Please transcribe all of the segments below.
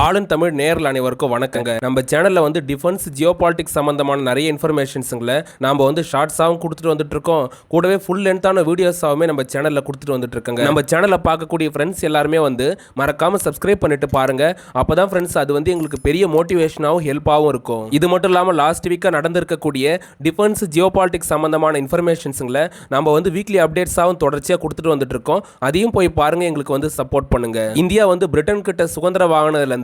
ஆளும் தமிழ் நேரில் அனைவருக்கும் வணக்கங்க. நம்ம சேனல்ல வந்து டிஃபென்ஸ் ஜியோபாலிட்டிக்ஸ் சம்பந்தமான நிறைய இன்ஃபர்மேஷன்ஸுங்களை நாம வந்து ஷார்ட்ஸாகவும் கொடுத்துட்டு வந்துட்டு இருக்கோம். கூடவே ஃபுல் லென்த்தான வீடியோஸாவுமே நம்ம சேனல்ல கொடுத்துட்டு வந்துட்டு இருக்கோங்க. நம்ம சேனலை பார்க்கக்கூடிய ஃப்ரெண்ட்ஸ் எல்லாருமே வந்து மறக்காம சப்ஸ்கிரைப் பண்ணிட்டு பாருங்க. அப்பதான் ஃப்ரெண்ட்ஸ் அது வந்து எங்களுக்கு பெரிய மோட்டிவேஷனாகவும் ஹெல்ப்பாகவும் இருக்கும். இது மட்டும் இல்லாமல் லாஸ்ட் வீக்காக நடந்திருக்கக்கூடிய டிஃபென்ஸ் ஜியோபாலிட்டிக்ஸ் சம்பந்தமான இன்ஃபர்மேஷன்ஸுங்களை நம்ம வந்து வீக்லி அப்டேட்ஸாகவும் தொடர்ச்சியாக கொடுத்துட்டு வந்துட்டு இருக்கோம். அதையும் போய் பாருங்க, எங்களுக்கு வந்து சப்போர்ட் பண்ணுங்க. இந்தியா வந்து பிரிட்டன் கிட்ட சுதந்திரம் வாங்கினதுல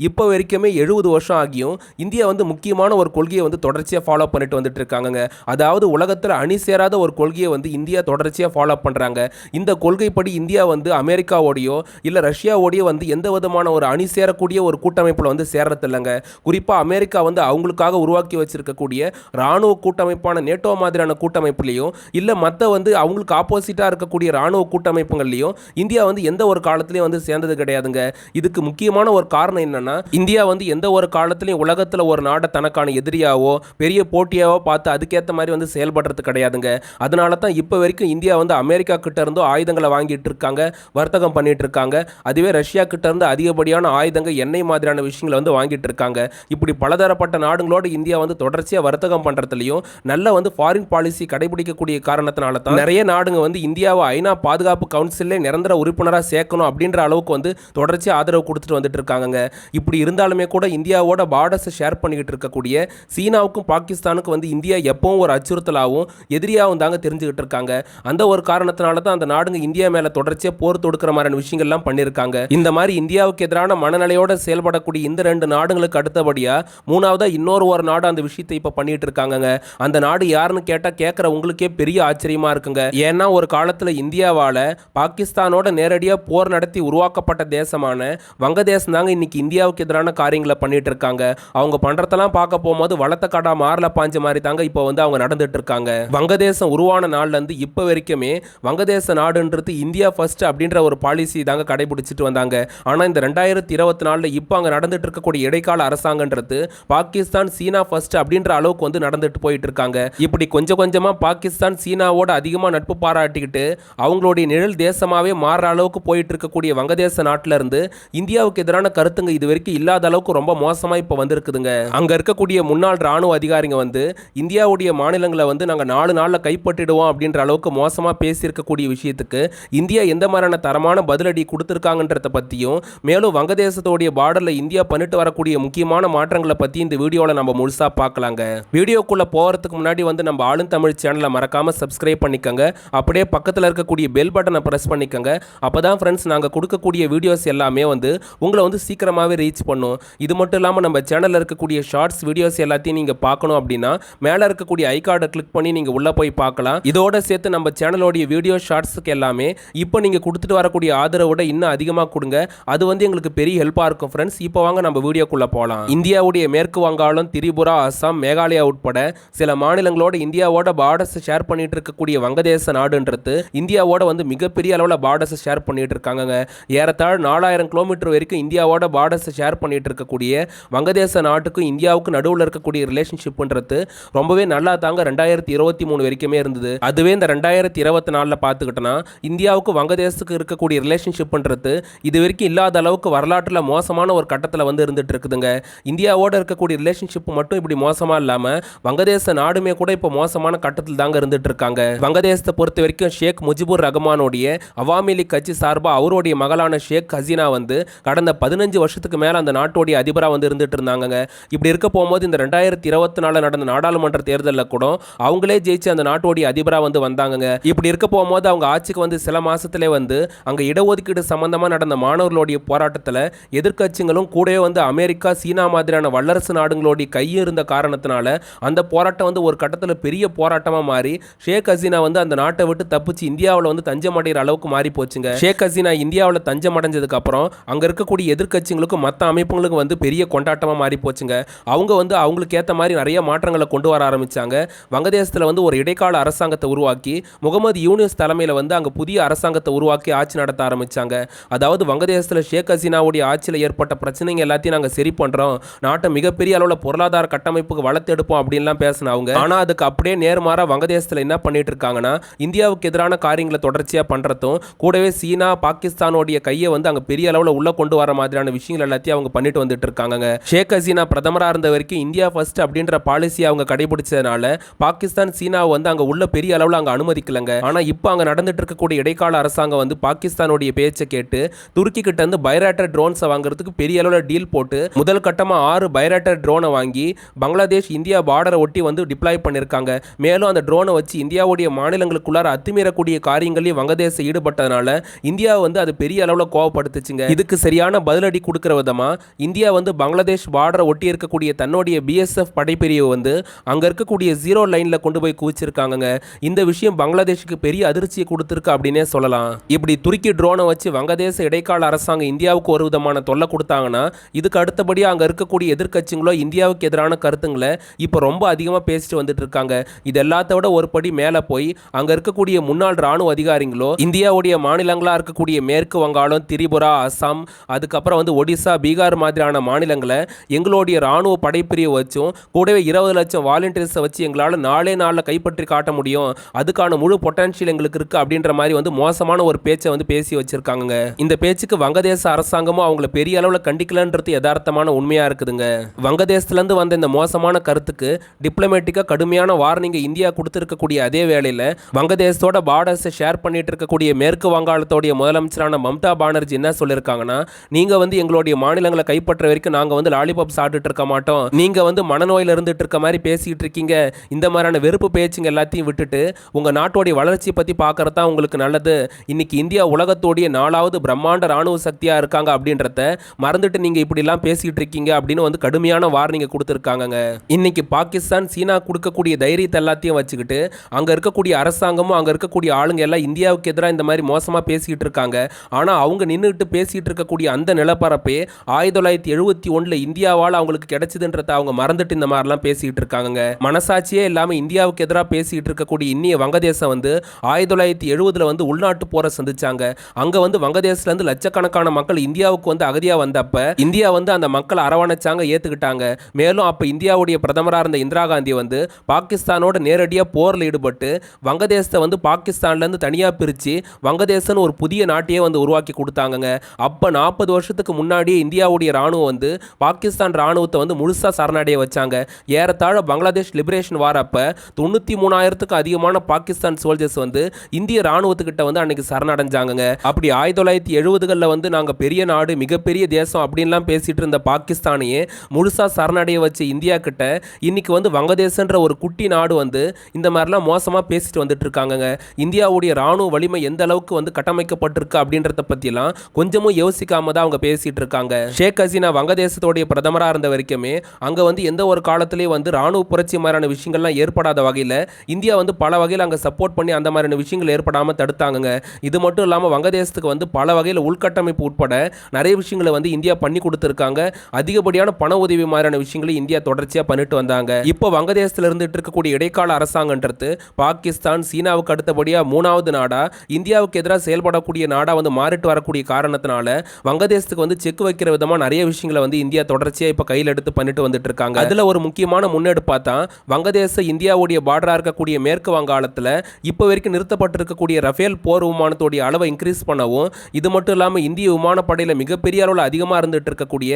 இப்போ வரைக்குமே 70 வருஷம் ஆகியும் இந்தியா வந்து முக்கியமான ஒரு கொள்கையை வந்து தொடர்ச்சியாக ஃபாலோ பண்ணிட்டு வந்துட்டு இருக்காங்க. அதாவது உலகத்தில் அணி சேராத ஒரு கொள்கையை வந்து இந்தியா தொடர்ச்சியாக ஃபாலோ பண்ணுறாங்க. இந்த கொள்கைப்படி இந்தியா வந்து அமெரிக்காவோடையோ இல்லை ரஷ்யாவோடையோ வந்து எந்த விதமான ஒரு அணி சேரக்கூடிய ஒரு கூட்டமைப்பில் வந்து சேர்றது இல்லைங்க. குறிப்பாக அமெரிக்கா வந்து அவங்களுக்காக உருவாக்கி வச்சிருக்கக்கூடிய இராணுவ கூட்டமைப்பான நேட்டோ மாதிரியான கூட்டமைப்புலையும் இல்லை மற்ற வந்து அவங்களுக்கு ஆப்போசிட்டாக இருக்கக்கூடிய இராணுவ கூட்டமைப்புகள்லையும் இந்தியா வந்து எந்த ஒரு காலத்திலையும் வந்து சேர்ந்தது கிடையாதுங்க. இதுக்கு முக்கியமான ஒரு காரணம் என்னன்னா, இந்தியா வந்து எந்த ஒரு காலத்திலையும் உலகத்தில் ஒரு நாடை தனக்கான எதிரியாவோ பெரிய போட்டியாவோ பார்த்து அதுக்கேற்ற மாதிரி வந்து செயல்படுறது கிடையாதுங்க. அதனால தான் இப்போ வரைக்கும் இந்தியா வந்து அமெரிக்கா கிட்ட இருந்தோ ஆயுதங்களை வாங்கிட்டு இருக்காங்க, வர்த்தகம் பண்ணிட்டு இருக்காங்க. அதுவே ரஷ்யா கிட்ட இருந்து அதிகப்படியான ஆயுதங்கள் எண்ணெய் மாதிரியான விஷயங்களை வந்து வாங்கிட்டு இருக்காங்க. இப்படி பலதரப்பட்ட நாடுகளோடு இந்தியா வந்து தொடர்ச்சியாக வர்த்தகம் பண்றதுலையும் நல்ல வந்து ஃபாரின் பாலிசி கடைபிடிக்கக்கூடிய காரணத்தினால தான் நிறைய நாடுங்க வந்து இந்தியாவை ஐநா பாதுகாப்பு கவுன்சிலே நிரந்தர உறுப்பினராக சேர்க்கணும் அப்படின்ற அளவுக்கு வந்து தொடர்ச்சியாக ஆதரவு கொடுத்துட்டு வந்துட்டு இருக்காங்க. இப்படி இருந்தாலுமே கூட இந்தியாவோட பார்டர்ஸை ஷேர் பண்ணிக்கிட்டு இருக்கக்கூடிய சீனாவுக்கும் பாகிஸ்தானுக்கும் வந்து இந்தியா எப்பவும் ஒரு அச்சுறுத்தலாகவும் எதிரியாகவும் தாங்க தெரிஞ்சுக்கிட்டு இருக்காங்க. அந்த ஒரு காரணத்தினால தான் அந்த நாடுங்க இந்தியா மேல தொடர்ச்சியாக போர் தொடுக்கிற மாதிரியான விஷயங்கள்லாம் பண்ணியிருக்காங்க. இந்த மாதிரி இந்தியாவுக்கு எதிரான மனநிலையோட செயல்படக்கூடிய இந்த ரெண்டு நாடுகளுக்கு அடுத்தபடியா மூணாவதா இன்னொரு நாடு அந்த விஷயத்தை இப்போ பண்ணிட்டு இருக்காங்க. அந்த நாடு யாருன்னு கேட்டால் கேட்குற உங்களுக்கே பெரிய ஆச்சரியமா இருக்குங்க. ஏன்னா ஒரு காலத்தில் இந்தியாவால் பாகிஸ்தானோட நேரடியாக போர் நடத்தி உருவாக்கப்பட்ட தேசமான வங்கதேசம் தாங்க இன்னைக்கு இந்தியாவுக்கு எதிரான காரியங்களை பண்ணிட்டு இருக்காங்க. அவங்க பண்றதெல்லாம் பார்க்க போகும்போது வளர்த்த காடா மாறல பாஞ்ச மாதிரி தாங்க இப்போ வந்து அவங்க நடந்துட்டு இருக்காங்க. வங்கதேசம் உருவான நாள்ல இருந்து இப்போ வரைக்குமே வங்கதேச நாடுன்றது இந்தியா ஃபர்ஸ்ட் அப்படின்ற ஒரு பாலிசி தாங்க கடைபிடிச்சிட்டு வந்தாங்க. ஆனால் இந்த 2024 இப்போ அங்கே நடந்துட்டு இருக்கக்கூடிய இடைக்கால அரசாங்கன்றது பாகிஸ்தான் சீனா ஃபர்ஸ்ட் அப்படின்ற அளவுக்கு வந்து நடந்துட்டு போயிட்டு இருக்காங்க. இப்படி கொஞ்சம் கொஞ்சமா பாகிஸ்தான் சீனாவோட அதிகமாக நட்பு பாராட்டிக்கிட்டு அவங்களுடைய நிழல் தேசமாவே மாறுற அளவுக்கு போயிட்டு இருக்கக்கூடிய வங்கதேச நாட்டில இருந்து இந்தியாவுக்கு எதிரான கருத்துங்க இது வரைக்கும் இல்லாத அளவுக்கு ரொம்ப மோசமா இப்போ வந்திருக்குதுங்க. அங்க இருக்கக்கூடிய முன்னாள் ராணுவ அதிகாரிங்க வந்து இந்தியாவுடைய மாநிலங்களை வந்து நாங்கள் 4 நாளில் கைப்பற்றிடுவோம் அப்படின்ற அளவுக்கு மோசமா பேசியிருக்கக்கூடிய விஷயத்துக்கு இந்தியா எந்த மாதிரியான தரமான பதிலடி கொடுத்துருக்காங்கன்றத பற்றியும் மேலும் வங்கதேசத்தோடைய பார்டரில் இந்தியா பண்ணிட்டு வரக்கூடிய முக்கியமான மாற்றங்களை பற்றி இந்த வீடியோவில் நம்ம முழுசா பார்க்கலாங்க. வீடியோக்குள்ள போகிறதுக்கு முன்னாடி வந்து நம்ம ஆளும் தமிழ் சேனலை மறக்காம சப்ஸ்கிரைப் பண்ணிக்கோங்க. அப்படியே பக்கத்தில் இருக்கக்கூடிய பெல் பட்டனை ப்ரெஸ் பண்ணிக்கோங்க. அப்பதான் ஃப்ரெண்ட்ஸ் நாங்கள் கொடுக்கக்கூடிய வீடியோஸ் எல்லாமே வந்து உங்களை வந்து சீக்கிரமாகவே ரீச் பண்ணும். இது மட்டும் இல்லாமல் நம்ம சேனலில் இருக்கக்கூடிய ஷார்ட்ஸ் வீடியோஸ் எல்லாத்தையும் நீங்கள் பார்க்கணும் அப்படின்னா மேலே இருக்கக்கூடிய ஐகார்டை கிளிக் பண்ணி நீங்கள் உள்ளே போய் பார்க்கலாம். இதோட சேர்த்து நம்ம சேனலோடைய வீடியோ ஷார்ட்ஸுக்கு எல்லாமே இப்போ நீங்கள் கொடுத்துட்டு வரக்கூடிய ஆதரவோட இன்னும் அதிகமாக கொடுங்க. அது வந்து எங்களுக்கு பெரிய ஹெல்ப்பாக இருக்கும் ஃப்ரெண்ட்ஸ். இப்போ வாங்க நம்ம வீடியோக்குள்ளே போகலாம். இந்தியாவுடைய மேற்கு வங்காளம், திரிபுரா, அசாம், மேகாலயா உட்பட சில மாநிலங்களோட இந்தியாவோட பார்டர்ஸ் ஷேர் பண்ணிட்டு இருக்கக்கூடிய வங்கதேச நாடுன்றது இந்தியாவோட வந்து மிகப்பெரிய அளவில் பார்டர்ஸ் ஷேர் பண்ணிட்டு இருக்காங்க. ஏறத்தாழ 4000 கிலோமீட்டர் வரைக்கும் இந்தியாவோட பார்டர்ஸ் ஷேர் பண்ணிட்டு இருக்கக்கூடிய வங்கதேச நாட்டுக்கும் இந்தியாவுக்கு நடுவில் இருக்கக்கூடிய ரிலேஷன்ஷிப்ன்றது ரொம்பவே நல்லா தாங்க 2023 வரைக்குமே இருந்தது. அதுவே இந்த 2024 பார்த்துக்கிட்டோன்னா இந்தியாவுக்கு வங்கதேசத்துக்கு இருக்கக்கூடிய ரிலேஷன்ஷிப்ன்றது இது வரைக்கும் இல்லாத அளவுக்கு வரலாற்றில் மோசமான ஒரு கட்டத்தில் வந்து இருந்துட்டு இருக்குதுங்க. இந்தியாவோட இருக்கக்கூடிய ரிலேஷன்ஷிப் மட்டும் இப்படி மோசமா இல்லாமல் வங்கதேச நாடுமே கூட இப்போ மோசமான கட்டத்தில் தாங்க இருந்துட்டு இருக்காங்க. வங்கதேசத்தை பொறுத்த வரைக்கும் ஷேக் முஜிபுர் ரஹ்மானுடைய அவாமி லீக் கட்சி சார்பாக அவருடைய மகளான ஷேக் ஹசீனா வந்து கடந்த 15 வருஷத்துக்கு மேல அந்த நாட்டோடைய அதிபராக வந்து இருந்துட்டு இருந்தாங்க. இப்படி இருக்க போகும்போது இந்த 2024 நடந்த நாடாளுமன்ற தேர்தலில் கூட அவங்களே ஜெயிச்சு அந்த நாட்டோடைய அதிபராக வந்து வந்தாங்க. இப்படி இருக்க போகும்போது அவங்க ஆட்சிக்கு வந்து சில மாசத்திலே வந்து அங்கே இடஒதுக்கீடு சம்பந்தமாக நடந்த மாணவர்களுடைய போராட்டத்தில் எதிர்க்கட்சிகளும் கூடவே வந்து அமெரிக்கா, சீனா மாதிரியான வல்லரசு நாடுகளுடைய கையில் இருந்த காரணத்தினால அந்த போராட்டம் வந்து ஒரு கட்டத்தில் பெரிய போராட்டமாக மாறி ஷேக் ஹசீனா வந்து அந்த நாட்டை விட்டு தப்பிச்சு இந்தியாவில் வந்து தஞ்சம் அடைகிற அளவுக்கு மாறி போச்சுங்க. ஷேக் ஹசீனா இந்தியாவில் தஞ்சம் அடைஞ்சதுக்கு அப்புறம் அங்கே இருக்கக்கூடிய எதிர்க்கட்சிகளுக்கும் மற்ற அமைப்புகளுக்கும் வந்து பெரிய கொண்டாட்டமாக மாறி போச்சுங்க. அவங்க வந்து அவங்களுக்கு ஏற்ற மாதிரி நிறைய மாற்றங்களை கொண்டு வர ஆரம்பித்தாங்க. வங்கதேசத்தில் வந்து ஒரு இடைக்கால அரசாங்கத்தை உருவாக்கி முகமது யூனிஸ் தலைமையில் வந்து அங்கே புதிய அரசாங்கத்தை உருவாக்கி ஆட்சி நடத்த ஆரம்பித்தாங்க. அதாவது வங்கதேசத்தில் ஷேக் ஹசீனாவுடைய ஆட்சியில் ஏற்பட்ட பிரச்சனைங்க எல்லாத்தையும் நாங்கள் சரி பண்ணுறோம், நாட்டை மிகப்பெரிய அளவில் பொருளாதார கட்டமைப்புக்கு வளர்த்தெடுப்போம் அப்படின்லாம் பேசினவங்க. ஆனால் அதுக்கு அப்படியே நேர்மாறாக வங்கதேசத்தில் என்ன பண்ணிட்டு இருக்காங்கன்னா இந்தியாவுக்கு எதிரான காரியங்களை தொடர்ச்சியாக பண்ணுறதும் கூடவே சீனா, பாகிஸ்தானோடைய கையை வந்து அங்கே பெரிய அளவில் உள்ள கொண்டு வர மாதிரியான விஷயம் விஷயங்கள் எல்லாத்தையும் அவங்க பண்ணிட்டு வந்துட்டு இருக்காங்க. ஷேக் ஹசீனா பிரதமரா இருந்த வரைக்கும் இந்தியா ஃபர்ஸ்ட் அப்படின்ற பாலிசி அவங்க கடைபிடிச்சதுனால பாகிஸ்தான் சீனாவை வந்து அங்க உள்ள பெரிய அளவுல அங்க அனுமதிக்கலங்க. ஆனா இப்போ அங்க நடந்துட்டு இருக்கக்கூடிய இடைக்கால அரசாங்கம் வந்து பாகிஸ்தானுடைய பேச்சை கேட்டு துருக்கி கிட்ட இருந்து பைராட்டர் ட்ரோன்ஸை வாங்குறதுக்கு பெரிய அளவுல டீல் போட்டு முதல் கட்டமா 6 பைராட்டர் ட்ரோனை வாங்கி பங்களாதேஷ் இந்தியா பார்டரை ஒட்டி வந்து டிப்ளாய் பண்ணிருக்காங்க. மேலும் அந்த ட்ரோனை வச்சு இந்தியாவுடைய மாநிலங்களுக்குள்ளார அத்துமீறக்கூடிய காரியங்களையும் வங்கதேசம் ஈடுபட்டதுனால இந்தியா வந்து அது பெரிய அளவுல கோவப்படுத்துச்சுங்க. இதுக்கு சரியான பதிலடி கொடுக்கிற விதமா இந்தியா வந்து பங்களாதேஷ் பார்டரை ஒட்டி இருக்கக்கூடிய தன்னுடைய பிஎஸ்எஃப் படைப்பிரிவு வந்து அங்க இருக்கக்கூடிய ஜீரோ லைன்ல கொண்டு போய் குவிச்சிருக்காங்க. இந்த விஷயம் பங்களாதேஷுக்கு பெரிய அதிர்ச்சியை கொடுத்திருக்கு அப்படின்னே சொல்லலாம். இப்படி துருக்கி ட்ரோனை வச்சு வங்கதேச இடைக்கால அரசாங்கம் இந்தியாவுக்கு ஒரு விதமான தொல்லை கொடுத்தாங்கன்னா இதுக்கு அடுத்தபடியா அங்க இருக்கக்கூடிய எதிர்க்கட்சிகளோ இந்தியாவுக்கு எதிரான கருத்துங்களை இப்போ ரொம்ப அதிகமாக பேசிட்டு வந்துட்டு இருக்காங்க. இது எல்லாத்த விட ஒரு படி மேலே போய் அங்க இருக்கக்கூடிய முன்னாள் ராணுவ அதிகாரிகளோ இந்தியாவுடைய மாநிலங்களா இருக்கக்கூடிய மேற்கு வங்காளம், திரிபுரா, அசாம், அதுக்கப்புறம் வந்து ஒடிசா, பீகார் மாதிரியான மாநிலங்களை எங்களுடைய ராணுவ படைப்பிரிவு வச்சும் கூடவே 20 லட்சம் வாலண்டியர்ஸை வச்சு எங்களால் நாளே நாளில் கைப்பற்றி காட்ட முடியும், அதுக்கான முழு பொட்டன்ஷியல் எங்களுக்கு இருக்கு அப்படின்ற மாதிரி வந்து மோசமான ஒரு பேச்சை வந்து பேசி வச்சிருக்காங்க. இந்த பேச்சுக்கு வங்கதேச அரசாங்கமும் அவங்கள பெரிய அளவில் கண்டிக்கலன்றது யதார்த்தமான உண்மையா இருக்குதுங்க. வங்கதேசத்துலேருந்து வந்த இந்த மோசமான கருத்துக்கு டிப்ளமேட்டிக்காக கடுமையான வார்னிங் இந்தியா கொடுத்துருக்கக்கூடிய அதே வேளையில் வங்கதேசத்தோட பார்டர்ஸை ஷேர் பண்ணிட்டு இருக்கக்கூடிய மேற்கு வங்காளத்தோடைய முதலமைச்சரான மம்தா பானர்ஜி என்ன சொல்லியிருக்காங்கன்னா, நீங்க வந்து எங்களுடைய மாநிலங்களை கைப்பற்ற வரைக்கும் நாங்கள் வந்து லாலிபாப் சாப்பிட்டு இருக்க மாட்டோம், நீங்க வந்து மனநோயில் இருந்துட்டு இருக்க மாதிரி பேசிட்டு இருக்கீங்க, இந்த மாதிரியான வெறுப்பு பேச்சுங்க எல்லாத்தையும் விட்டுட்டு உங்க நாட்டோடைய வளர்ச்சியை பற்றி பார்க்கறது தான் உங்களுக்கு நல்லது, இன்னைக்கு இந்தியா உலகத்தோடைய 4வது பிரம்மாண்ட ராணுவ சக்தியா இருக்காங்க அப்படின்றத மறந்துட்டு நீங்க இப்படிலாம் பேசிட்டு இருக்கீங்க அப்படின்னு வந்து கடுமையான வார்னிங் கொடுத்துருக்காங்க. இன்னைக்கு பாகிஸ்தான் சீனா கொடுக்கக்கூடிய தைரியத்தை எல்லாத்தையும் வச்சுக்கிட்டு அங்க இருக்கக்கூடிய அரசாங்கமும் அங்க இருக்கக்கூடிய ஆளுங்க எல்லாம் இந்தியாவுக்கு எதிராக இந்த மாதிரி மோசமா பேசிட்டு இருக்காங்க. ஆனா அவங்க நின்றுட்டு பேசிட்டு இருக்கக்கூடிய அந்த நிலப்பரப்பே 1971 இந்தியாவால் அவங்களுக்கு கிடைச்சதுன்றத அவங்க மறந்துட்டு இந்த மாதிரிலாம் பேசிட்டு இருக்காங்க. மனசாட்சியே இல்லாம இந்தியாவுக்கு எதிராக பேசிட்டு இருக்கக்கூடிய இன்னிய வங்கதேசம் வந்து 1970 வந்து உள்நாட்டு போரை சந்திச்சாங்க. அங்க வந்து வங்கதேசத்துல இருந்து லட்சக்கணக்கான மக்கள் இந்தியாவுக்கு வந்து அகதியா வந்தப்ப இந்தியா வந்து அந்த மக்களை அரவணைச்சாங்க, ஏத்துக்கிட்டாங்க. மேலும் அப்ப இந்தியாவுடைய பிரதமராக இருந்த இந்திரா காந்தி வந்து பாகிஸ்தானோட நேரடியாக போரில் ஈடுபட்டு வங்கதேசத்தை வந்து பாகிஸ்தான்ல இருந்து தனியா பிரிச்சு வங்கதேசம் ஒரு புதிய நாட்டையே வந்து உருவாக்கி கொடுத்தாங்க. அப்ப 40 வருஷத்துக்கு முன்னாடியே இந்தியாவுடைய ராணுவம் வந்து பாகிஸ்தான் ராணுவத்தை வந்து முழுசா சரணடைய வச்சாங்க. ஏறத்தாழ பங்களாதேஷ் லிபரேஷன் வாரப்ப 93,000க்கும் அதிகமான பாகிஸ்தான் சோல்ஜர்ஸ் வந்து இந்திய ராணுவத்துக்கிட்ட வந்து அன்னைக்கு சரணடைஞ்சாங்க. அப்படி 1970களில் வந்து நாங்கள் பெரிய நாடு, மிகப்பெரிய தேசம் அப்படின்லாம் பேசிட்டு இருந்த பாகிஸ்தானையே முழுசா சரணடைய வச்ச இந்தியா கிட்ட இன்னைக்கு வந்து வங்கதேசன்ற ஒரு குட்டி நாடு வந்து இந்த மாதிரிலாம் மோசமாக பேசிட்டு வந்துட்டு இருக்காங்க. இந்தியாவுடைய ராணுவ வலிமை எந்த அளவுக்கு வந்து கட்டமைக்கப்பட்டிருக்கு அப்படின்றத பற்றிலாம் கொஞ்சமும் யோசிக்காம தான் அவங்க பேசிட்டு இருக்காங்க. ஷேக் ஹசீனா வங்கதேசத்தோடைய பிரதமராக இருந்த வரைக்குமே அங்கே வந்து எந்த ஒரு காலத்திலேயே வந்து ராணுவ புரட்சி மாதிரியான விஷயங்கள்லாம் ஏற்படாத வகையில் இந்தியா வந்து பல வகையில் அங்கே சப்போர்ட் பண்ணி அந்த மாதிரியான விஷயங்கள் ஏற்படாமல் தடுத்தாங்க. இது மட்டும் இல்லாமல் வங்கதேசத்துக்கு வந்து பல வகையில் உள்கட்டமைப்பு உட்பட நிறைய விஷயங்களை வந்து இந்தியா பண்ணி கொடுத்துருக்காங்க. அதிகப்படியான பண உதவி மாதிரியான விஷயங்களை இந்தியா தொடர்ச்சியாக பண்ணிட்டு வந்தாங்க. இப்போ வங்கதேசத்தில் இருந்துட்டு இருக்கக்கூடிய இடைக்கால அரசாங்கன்றது பாகிஸ்தான் சீனாவுக்கு அடுத்தபடியாக 3வது நாடா இந்தியாவுக்கு எதிராக செயல்படக்கூடிய நாடா வந்து மாறிட்டு வரக்கூடிய காரணத்தினால வங்கதேசத்துக்கு வந்து செக் வைக்கிற விதமாக நிறைய விஷயங்களை வந்து இந்தியா தொடர்ச்சியாக இப்போ கையில் எடுத்து பண்ணிட்டு வந்துட்டு இருக்காங்க. அதில் ஒரு முக்கியமான முன்னெடுப்பா தான் வங்கதேச இந்தியாவுடைய பார்டரா இருக்கக்கூடிய மேற்கு வங்காளத்தில் இப்போ வரைக்கும் நிறுத்தப்பட்டிருக்கக்கூடிய ரஃபேல் போர் விமானத்தோடைய அளவை இன்க்ரீஸ் பண்ணவும், இது மட்டும் இல்லாமல் இந்திய விமானப்படையில் மிகப்பெரிய அளவில் அதிகமாக இருந்துட்டு இருக்கக்கூடிய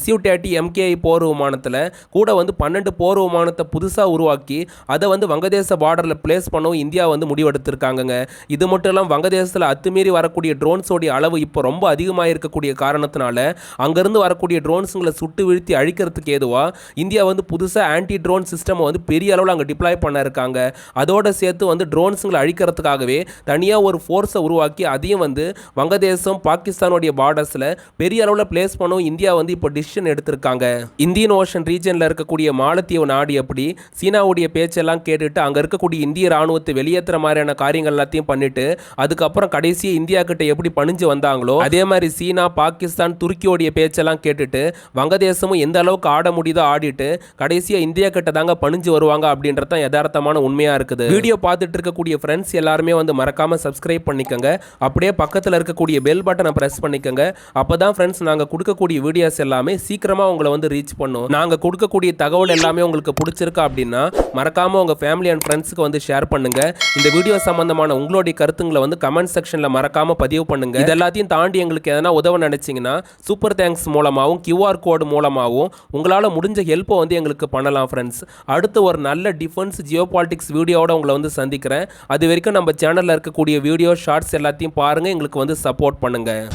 Su-30 MKI போர் விமானத்தில் கூட வந்து 12 போர் விமானத்தை புதுசாக உருவாக்கி அதை வந்து வங்கதேச பார்டரில் பிளேஸ் பண்ணவும் இந்தியா வந்து முடிவெடுத்திருக்காங்க. இது மட்டும் இல்லாமல் வங்கதேசத்தில் அத்துமீறி வரக்கூடிய ட்ரோன்ஸோடைய அளவு இப்போ ரொம்ப அதிகமாக இருக்கக்கூடிய காரணத்தினால அங்கிருந்து வரக்கூடிய ட்ரோன்ஸுங்களை சுட்டு வீழ்த்தி அழிக்கிறதுக்கு ஏதுவா இந்தியா வந்து புதுசாக ஆன்டி ட்ரோன் சிஸ்டம் வந்து பெரிய அளவில் அங்கே டிப்ளாய் பண்ண இருக்காங்க. அதோட சேர்த்து வந்து ட்ரோன்ஸுங்களை அழிக்கிறதுக்காகவே தனியாக ஒரு ஃபோர்ஸை உருவாக்கி அதையும் வந்து வங்கதேசம் பாகிஸ்தானுடைய பார்டர்ஸில் பெரிய அளவில் பிளேஸ் பண்ணவும் இந்தியா வந்து இப்போ டிசிஷன் எடுத்திருக்காங்க. இந்தியன் ஓஷன் ரீஜனில் இருக்கக்கூடிய மாலத்தீவு நாடு எப்படி சீனாவுடைய பேச்செல்லாம் கேட்டுட்டு அங்கே இருக்கக்கூடிய இந்திய ராணுவத்தை வெளியேற்றுற மாதிரியான காரியங்கள் எல்லாத்தையும் பண்ணிட்டு அதுக்கப்புறம் கடைசியாக இந்தியா கிட்ட எப்படி பணிஞ்சு வந்தாங்களோ அதே மாதிரி சீனா, பாகிஸ்தான், துருக்கியோடைய பேச்செல்லாம் கேட்டுட்டு வங்கதேசமும் எந்த அளவுக்கு ஆட முடியுதோ ஆடிட்டு கடைசியாக இந்தியா கிட்ட தாங்க பணிஞ்சு வருவாங்க அப்படின்றது தான் யதார்த்தமான உண்மையாக இருக்குது. வீடியோ பார்த்துட்டு இருக்கக்கூடிய ஃப்ரெண்ட்ஸ் எல்லாருமே வந்து மறக்காமல் சப்ஸ்கிரைப் பண்ணிக்கோங்க. அப்படியே பக்கத்தில் இருக்கக்கூடிய பெல் பட்டனை ப்ரெஸ் பண்ணிக்கோங்க. அப்போ தான் ஃப்ரெண்ட்ஸ் நாங்கள் கொடுக்கக்கூடிய வீடியோஸ் எல்லாமே சீக்கிரமாக உங்களை வந்து ரீச் பண்ணும். நாங்கள் கொடுக்கக்கூடிய தகவல் எல்லாமே உங்களுக்கு பிடிச்சிருக்கா அப்படின்னா மறக்காமல் உங்கள் ஃபேமிலி அண்ட் ஃப்ரெண்ட்ஸுக்கு வந்து ஷேர் பண்ணுங்கள். இந்த வீடியோ சம்பந்தமான உங்களுடைய கருத்துங்களை வந்து கமெண்ட் செக்ஷனில் மறக்காமல் பதிவு பண்ணுங்கள். இது எல்லாத்தையும் தாண்டி எங்களுக்கு எதனா உதவ நினைச்சிங்கன்னா சூப்பர் தேங்க்ஸ் மூலமாகவும் கியூஆர் கோடு மூலமாகவும் உங்களால் முடிஞ்ச ஹெல்ப்பை வந்து எங்களுக்கு பண்ணலாம் ஃப்ரெண்ட்ஸ். அடுத்து ஒரு நல்ல டிஃபென்ஸ் ஜியோபாலிட்டிக்ஸ் வீடியோவோட உங்களை வந்து சந்திக்கிறேன். அது வரைக்கும் நம்ம சேனலில் இருக்கக்கூடிய வீடியோ ஷார்ட்ஸ் எல்லாத்தையும் பாருங்கள், எங்களுக்கு வந்து சப்போர்ட் பண்ணுங்கள்.